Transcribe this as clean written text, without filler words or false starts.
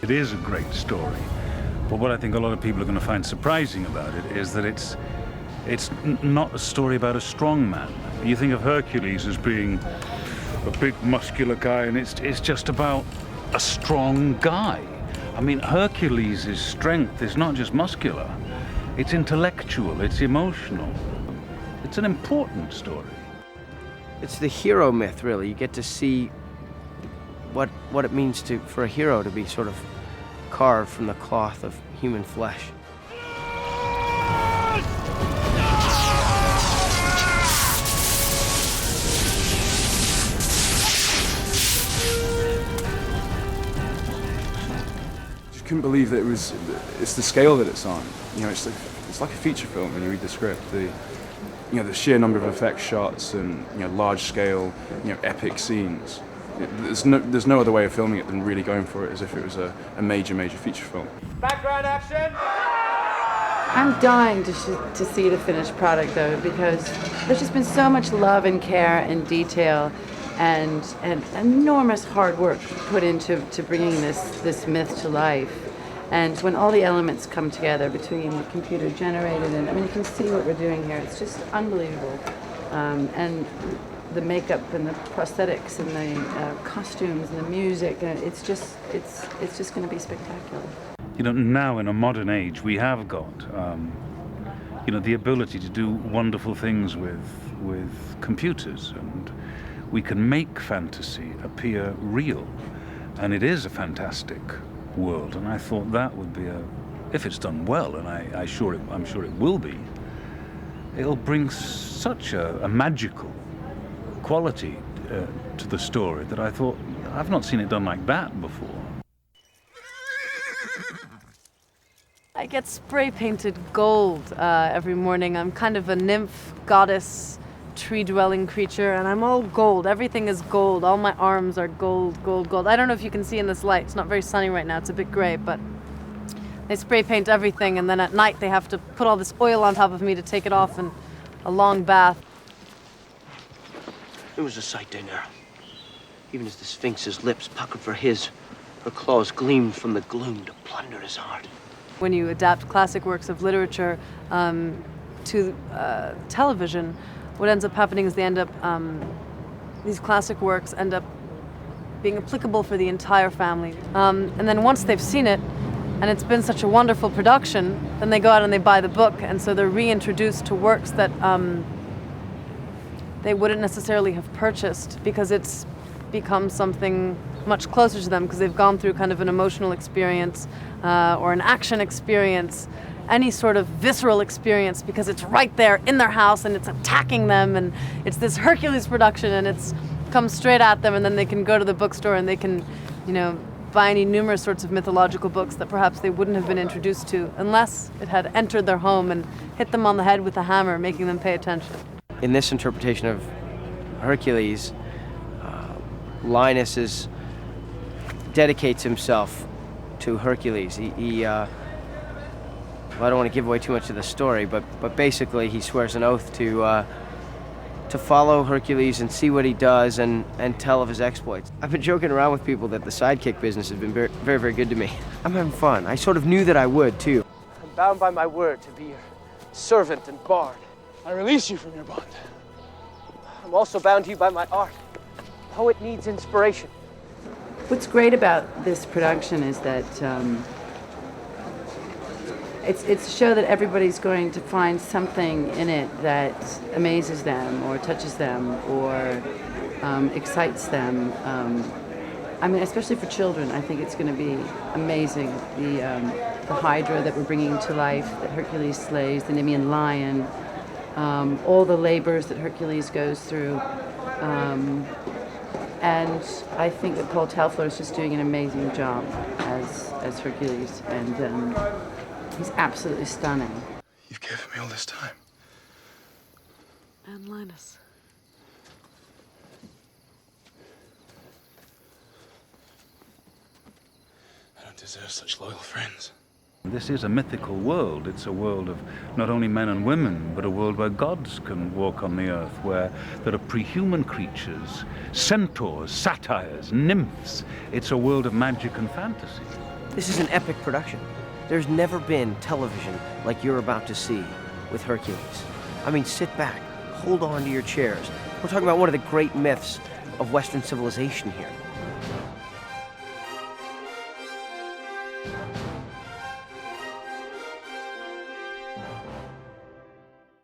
It is a great story, but what I think a lot of people are going to find surprising about it is that it's not a story about a strong man. You think of Hercules as being a big muscular guy, and it's just about a strong guy. I mean, Hercules' strength is not just muscular, it's intellectual, it's emotional. It's an important story. It's the hero myth, really. You get to see what it means for a hero to be sort of carved from the cloth of human flesh. Just couldn't believe that it's the scale that it's on. You know, it's like a feature film when you read the script. The sheer number of effect shots and large scale, epic scenes. There's no other way of filming it than really going for it as if it was a major feature film. Background action! I'm dying to see the finished product, though, because there's just been so much love and care and detail and enormous hard work put into bringing this myth to life. And when all the elements come together between the computer generated and, I mean, you can see what we're doing here. It's just unbelievable. And the makeup and the prosthetics and the costumes and the music, it's just going to be spectacular. You know, now in a modern age, we have got, the ability to do wonderful things with computers, and we can make fantasy appear real, and it is a fantastic world. And I thought that would be if it's done well, and I'm sure it will be. It'll bring such a magical quality to the story that I thought, I've not seen it done like that before. I get spray painted gold every morning. I'm kind of a nymph, goddess, tree-dwelling creature, and I'm all gold. Everything is gold. All my arms are gold, gold, gold. I don't know if you can see in this light. It's not very sunny right now. It's a bit gray, but they spray paint everything, and then at night they have to put all this oil on top of me to take it off in a long bath. It was a sight day now. Even as the Sphinx's lips puckered for his, her claws gleamed from the gloom to plunder his heart. When you adapt classic works of literature to television, what ends up happening is these classic works end up being applicable for the entire family. And then once they've seen it, and it's been such a wonderful production, then they go out and they buy the book, and so they're reintroduced to works that they wouldn't necessarily have purchased because it's become something much closer to them because they've gone through kind of an emotional experience or an action experience, any sort of visceral experience, because it's right there in their house and it's attacking them, and it's this Hercules production and it's comes straight at them, and then they can go to the bookstore and they can, buy any numerous sorts of mythological books that perhaps they wouldn't have been introduced to unless it had entered their home and hit them on the head with a hammer, making them pay attention. In this interpretation of Hercules, Linus dedicates himself to Hercules. I don't want to give away too much of the story, but basically he swears an oath to follow Hercules and see what he does and tell of his exploits. I've been joking around with people that the sidekick business has been very, very, very good to me. I'm having fun. I sort of knew that I would, too. I'm bound by my word to be your servant and bard. I release you from your bond. I'm also bound to you by my art. Poet needs inspiration. What's great about this production is that it's a show that everybody's going to find something in it that amazes them or touches them or excites them. I mean, especially for children, I think it's going to be amazing. The Hydra that we're bringing to life, that Hercules slays, the Nemean lion, all the labors that Hercules goes through. And I think that Paul Telfler is just doing an amazing job as Hercules, and he's absolutely stunning. You've given me all this time. And Linus. I don't deserve such loyal friends. This is a mythical world. It's a world of not only men and women, but a world where gods can walk on the earth, where there are pre-human creatures, centaurs, satyrs, nymphs. It's a world of magic and fantasy. This is an epic production. There's never been television like you're about to see with Hercules. I mean, sit back, hold on to your chairs. We're talking about one of the great myths of Western civilization here.